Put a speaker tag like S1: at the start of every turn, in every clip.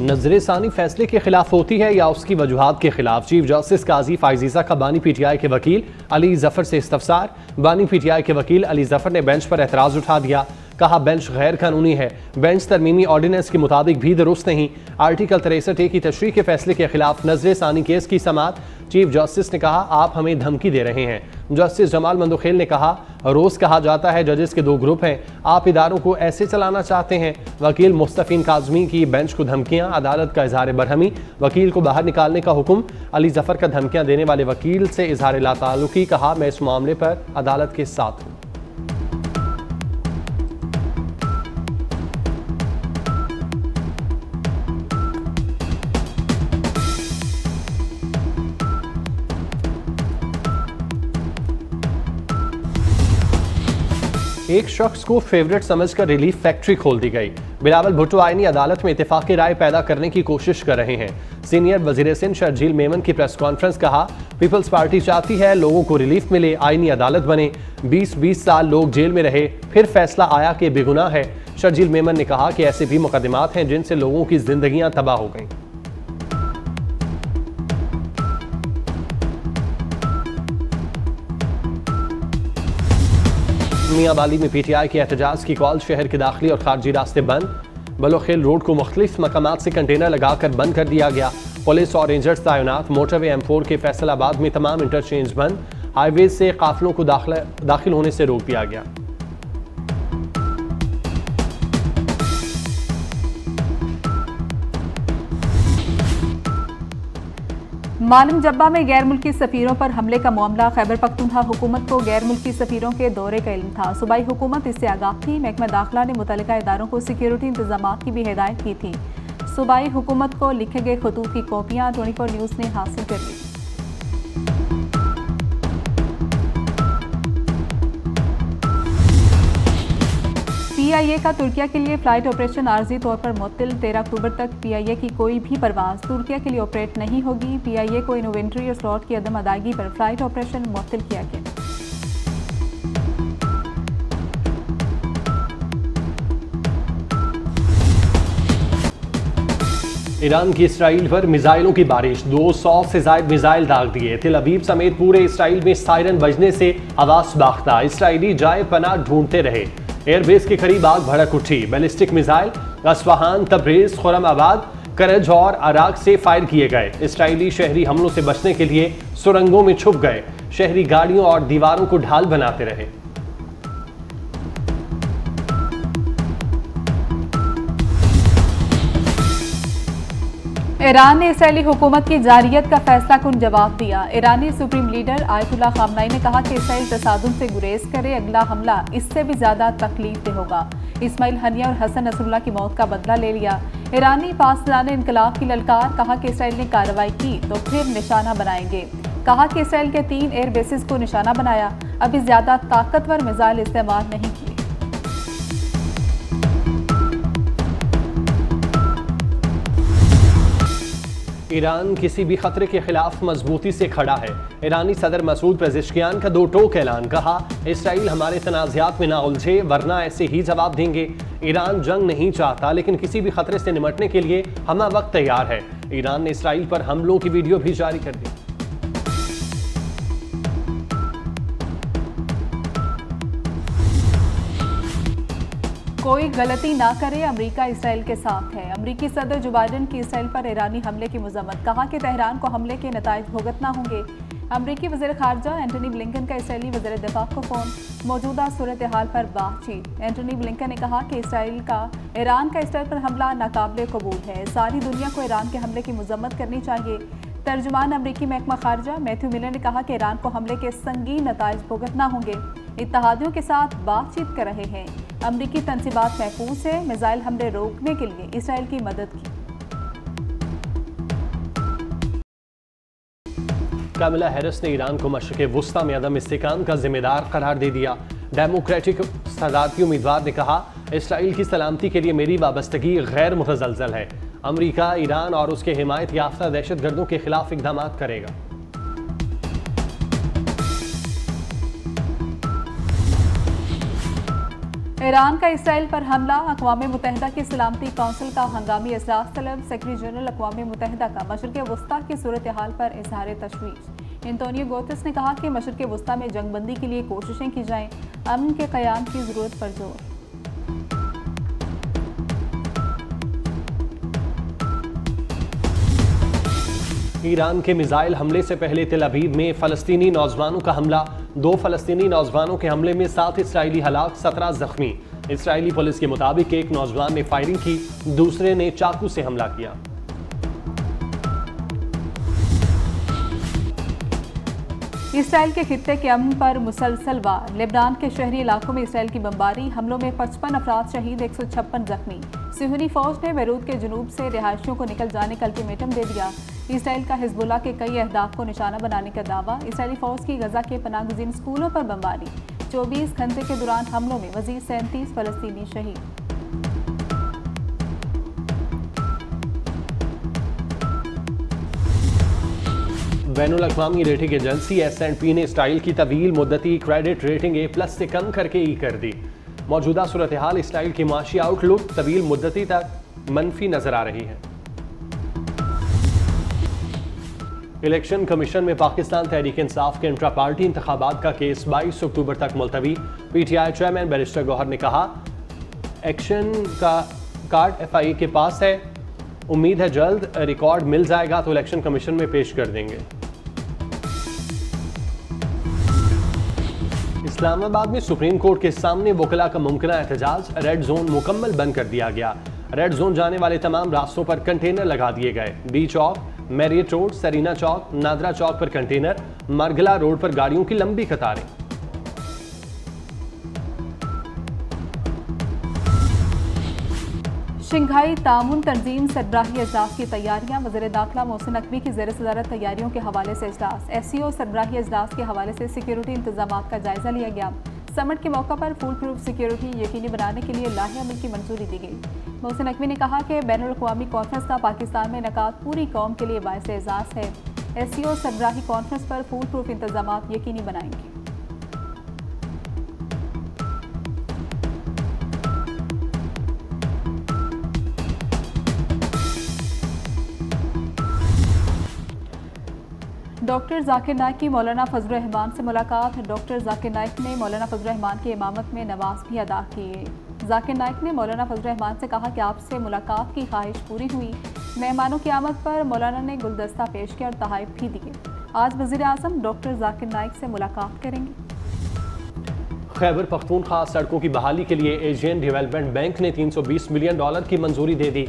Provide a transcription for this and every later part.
S1: नजरसानी फैसले के खिलाफ होती है या उसकी वजूहात के खिलाफ? चीफ जस्टिस काजी फाइजीजा का बानी पीटीआई के वकील अली जफर से इस्तफसार। बानी पीटीआई के वकील अली जफर ने बेंच पर एतराज उठा दिया। कहा बेंच गैर कानूनी है, बेंच तरमीमी ऑर्डिनेंस के मुताबिक भी दुरुस्त नहीं। आर्टिकल 63A की तशरीह के फैसले के खिलाफ नजरसानी केस की समाअत। चीफ जस्टिस ने कहा आप हमें धमकी दे रहे हैं। जस्टिस जमाल मंदोखेल ने कहा रोज कहा जाता है जजेस के दो ग्रुप हैं, आप इदारों को ऐसे चलाना चाहते हैं। वकील मुस्तफीन काजमी की बेंच को धमकियां, अदालत का इजहार बरहमी, वकील को बाहर निकालने का हुक्म। अली जफर का धमकियां देने वाले वकील से इजहार लाताल्लुकी। कहा मैं इस मामले पर अदालत के साथ हूं। एक शख्स को फेवरेट समझकर रिलीफ फैक्ट्री खोल दी गई। बिलावल भुट्टो आईनी अदालत में इत्तेफाक राय पैदा करने की कोशिश कर रहे हैं। सीनियर वजीर सिंध शर्जील मेमन की प्रेस कॉन्फ्रेंस। कहा पीपल्स पार्टी चाहती है लोगों को रिलीफ मिले, आईनी अदालत बने। 20 साल लोग जेल में रहे, फिर फैसला आया कि बेगुनाह है। शर्जील मेमन ने कहा कि ऐसे भी मुकदमात हैं जिनसे लोगों की जिंदगियां तबाह हो गईं। मियांवाली में पीटीआई के एहतजाज की कॉल। शहर के दाखिली और खारजी रास्ते बंद। बलोखेल रोड को मुख्तलिफ मकामात से कंटेनर लगाकर बंद कर दिया गया। पुलिस और रेंजर्स तैनात। मोटरवे M4 के फैसलाबाद में तमाम इंटरचेंज बंद। हाईवे से काफिलों को दाखिल होने से रोक दिया गया।
S2: मालम जब्बा में गैर मुल्की सफीरों पर हमले का मामला। खैबर पख्तूनख्वा हुकूमत को गैर मुल्की सफीरों के दौरे का इल्म था। सूबाई हुकूमत इससे आगाह थी। महकमा दाखिला ने मुतल्लिका इदारों को सिक्योरिटी इंतजाम की भी हिदायत की थी। सूबाई हुकूमत को लिखे गए खतूत की कॉपियां 24 न्यूज़ ने हासिल कर ली। PIA का तुर्किया के लिए फ्लाइट ऑपरेशन आर्जी तौर पर मुअत्तल। 13 अक्टूबर तक PIA की कोई भी परवाज तुर्किया के लिए ऑपरेट नहीं होगी। PIA को इन्वेंट्री और स्लॉट की अदम अदायगी पर फ्लाइट ऑपरेशन मुअत्तल किया गया।
S1: ईरान की इसराइल पर मिसाइलों की बारिश। 200 से ज्यादा मिसाइल दाग दिए। तेल अवीव समेत पूरे इसराइल में सायरन बजने से आवाज बाख्ता। इसराइली जाए पनाह ढूंढते रहे। एयरबेस के करीब आग भड़क उठी। बैलिस्टिक मिसाइल अस्फहान, तब्रेज, खुरमाबाद, करज और अराक से फायर किए गए। इसराइली शहरी हमलों से बचने के लिए सुरंगों में छुप गए। शहरी गाड़ियों और दीवारों को ढाल बनाते रहे।
S2: ईरान ने इसराइली हुकूमत की जारियत का फैसला कुन जवाब दिया। ईरानी सुप्रीम लीडर आयतुल्लाह खामनाई ने कहा कि इसराइल तसादुम से गुरेज करे, अगला हमला इससे भी ज्यादा तकलीफ दे होगा। इस्माइल हनिया और हसन नसरुल्लाह की मौत का बदला ले लिया। ईरानी पासदान इनकलाब की ललकार। कहा कि इसराइल ने कार्रवाई की तो फिर निशाना बनाएंगे। कहा कि इसराइल के 3 एयर बेसिस को निशाना बनाया। अभी ज्यादा ताकतवर मिसाइल इस्तेमाल नहीं किए।
S1: ईरान किसी भी खतरे के खिलाफ मजबूती से खड़ा है। ईरानी सदर मसूद पेज़ेश्कियान का 2 टोक ऐलान। कहा इसराइल हमारे तनाज़ात में ना उलझे वरना ऐसे ही जवाब देंगे। ईरान जंग नहीं चाहता लेकिन किसी भी खतरे से निमटने के लिए हम वक्त तैयार है। ईरान ने इसराइल पर हमलों की वीडियो भी जारी कर दी।
S2: कोई गलती ना करे, अमेरिका इसराइल के साथ है। अमेरिकी सदर जो बाइडन की इसराइल पर ईरानी हमले की मजम्मत। कहा कि तेहरान को हमले के नताइज भुगतना होंगे। अमेरिकी वज़ीर ख़ारजा एंटनी ब्लिंकन का इसराइली वज़ीर दिफा को फ़ोन। मौजूदा सूरत हाल पर बातचीत। एंटनी ब्लिंकन ने कहा कि ईरान का इसराइल पर हमला नाकाबिले कबूल है। सारी दुनिया को ईरान के हमले की मजम्मत करनी चाहिए। तर्जुमान अमरीकी महकमा खारजा मैथ्यू मिलर ने कहा कि ईरान को हमले के संगीन नताइज भुगतना होंगे। इत्तेहादियों के साथ बातचीत कर रहे हैं। अमरीकी तंसीबात महफूज है। मिसाइल हमले रोकने के लिए इसराइल की मदद की।
S1: कामिला हैरिस ने ईरान को मशरिक़ वुस्ता में अदम इस्तेहकाम का जिम्मेदार करार दे दिया। डेमोक्रेटिक सदारती उम्मीदवार ने कहा इसराइल की सलामती के लिए मेरी वाबस्तगी गैर मुतज़लज़ल है। अमरीका ईरान और उसके हिमायत याफ्ता दहशतगर्दों के खिलाफ इक़दाम करेगा।
S2: ईरान का इसराइल पर हमला, अक़वाम मुत्तहिदा की सलामती कौंसिल का हंगामी इजलास तलब। सेक्रेटरी जनरल अक़वाम मुत्तहिदा का मशरिक़ वस्ता की सूरत हाल पर इजहार तशवीश। एंटोनियो गुतेरेस ने कहा कि मशरिक़ वस्ता में जंगबंदी के लिए कोशिशें की जाएं, अमन के क़याम की ज़रूरत पर जोर।
S1: ईरान के मिसाइल हमले से पहले तेल अवीव में फ़लस्तीनी नौजवानों का हमला। 2 फ़लस्तीनी नौजवानों के हमले में 7 इसराइली हलाक, 17 जख्मी। इसराइली पुलिस के मुताबिक एक नौजवान ने फायरिंग की, दूसरे ने चाकू से हमला किया।
S2: इसराइल के खित्ते के अमन पर मुसलसल वार। लेबनान के शहरी इलाकों में इसराइल की बमबारी, हमलों में 55 अफराद शहीद, 156 जख्मी। सिहूनी फौज ने बैरूत के जुनूब से रिहायशियों को निकल जाने का अल्टीमेटम दे दिया। इसराइल का हिजबुल्लाह के कई अहदाफ को निशाना बनाने का दावा। इसराइली फौज की गजा के पनाहगज़ीन स्कूलों पर बमबारी। 24 घंटे के दौरान हमलों में मज़ीद 37 फ़लस्तीनी शहीद।
S1: बैनुल अक़वामी रेटिंग एजेंसी S&P ने इसराइल की तवील मुद्दती क्रेडिट रेटिंग A+ से कम करके E कर दी। मौजूदा सूरत हाल इसराइल की माशी आउटलुक तवील मुद्दती तक मनफी नजर आ रही है। इलेक्शन कमीशन में पाकिस्तान तहरीक इंसाफ के इंट्रा पार्टी इंतखाबात का केस 22 अक्टूबर तक मुलतवी। PTI चेयरमैन बैरिस्टर गौहर ने कहा, एक्शन का कार्ड FIA के पास है, उम्मीद है जल्द रिकॉर्ड मिल जाएगा तो इलेक्शन कमीशन में पेश कर देंगे। इस्लामाबाद में सुप्रीम कोर्ट के सामने वकला का मुमकिना एहतजाज। रेड जोन मुकम्मल बंद कर दिया गया। रेड जोन जाने वाले तमाम रास्तों पर कंटेनर लगा दिए गए। बी चौक, मैरियट रोड, सरीना चौक, नादरा चौक पर कंटेनर, मरगला रोड पर गाड़ियों की लंबी कतारें।
S2: शंघाई तामुन तंजीम सरबराही अजलास की तैयारियां। वज़ीर दाखिला मोहसिन नकवी की ज़ेर सदारत तैयारियों के हवाले से इजलास। SCO सरबराही अजलास के हवाले से सिक्योरिटी इंतजामात का जायजा लिया गया। समिट के मौका पर फुल प्रूफ सिक्योरिटी यकीनी बनाने के लिए लाहे अमल की मंजूरी दी गई। मोहसिन नकवी ने कहा कि बैनुल अक़वामी कॉन्फ्रेंस का पाकिस्तान में इनेकाद पूरी कौम के लिए बाइस एजाज़ है। SCO सरबराही कॉन्फ्रेंस पर फुल प्रूफ इंतजामात यकीनी बनाएंगे। डॉक्टर जाकिर नाइक की मौलाना फजलुर रहमान से मुलाकात। डॉक्टर जाकिर नाइक ने मौलाना फजलुर रहमान की इमामत में नमाज भी अदा की। जाकिर नाइक ने मौलाना फजलुर रहमान से कहा कि आपसे मुलाकात की ख्वाहिश पूरी हुई। मेहमानों की आमद पर मौलाना ने गुलदस्ता पेश किया और तोहफ़े भी दिए। आज वज़ीर आज़म डॉक्टर जाकिर नाइक से मुलाकात करेंगे।
S1: खैबर पख्तूनख्वा सड़कों की बहाली के लिए एशियन डेवलपमेंट बैंक ने $320 मिलियन की मंजूरी दे दी।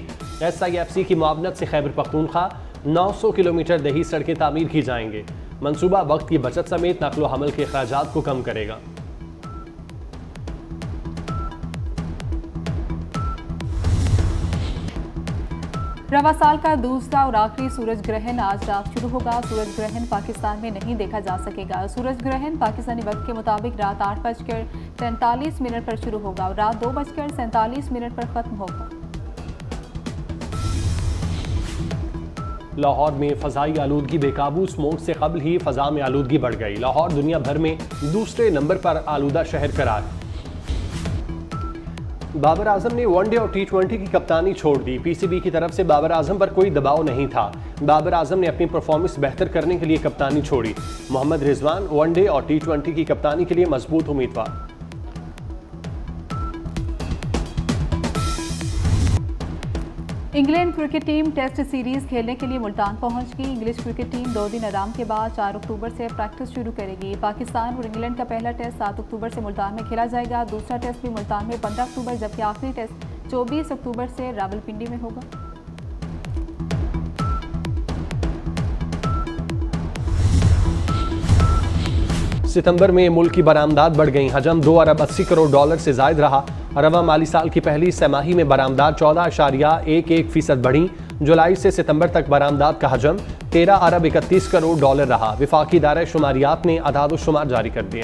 S1: SIFC की मुआवनत से खैबर पख्तूनख्वा 900 किलोमीटर दही सड़कें तामीर की जाएंगे। मंसूबा वक्त की बचत समेत नकलो हमल के अखराजात को कम करेगा।
S2: रवा साल का दूसरा और आखिरी सूरज ग्रहण आज रात शुरू होगा। सूरज ग्रहण पाकिस्तान में नहीं देखा जा सकेगा। सूरज ग्रहण पाकिस्तानी वक्त के मुताबिक रात 8:43 पर शुरू होगा और रात 2:47 पर खत्म होगा।
S1: लाहौर में फ़ज़ाई आलूदगी बेकाबू। स्मोक से कबल ही फ़ज़ा में आलूदगी बढ़ गई। लाहौर दुनिया भर में दूसरे नंबर पर आलूदा शहर करार। बाबर आजम ने वनडे और T20 की कप्तानी छोड़ दी। PCB की तरफ से बाबर आजम पर कोई दबाव नहीं था। बाबर आजम ने अपनी परफॉर्मेंस बेहतर करने के लिए कप्तानी छोड़ी। मोहम्मद रिजवान वनडे और T20 की कप्तानी के लिए मजबूत उम्मीदवार।
S2: England cricket team test series खेलने के लिए मुल्तान पहुंच गई। इंग्लिश क्रिकेट टीम 2 दिन आराम के बाद 4 अक्टूबर से प्रैक्टिस शुरू करेगी। पाकिस्तान और इंग्लैंड का पहला टेस्ट 7 अक्टूबर से मुल्तान में खेला जाएगा। दूसरा टेस्ट भी मुल्तान में 15 अक्टूबर, जबकि आखिरी टेस्ट 24 अक्टूबर से रावलपिंडी में होगा।
S1: सितंबर में मुल्क की बरामदात बढ़ गई। हजम $2 अरब 80 करोड़ से जायद रहा। रवा माली साल की पहली सैमाही में बरामदात 14.11% बढ़ी। जुलाई से सितंबर तक बरामदात का हजम $13 अरब 31 करोड़ रहा। विफाकी इदारा शुमारियात ने अदाद-ओ-शुमार जारी कर दिए।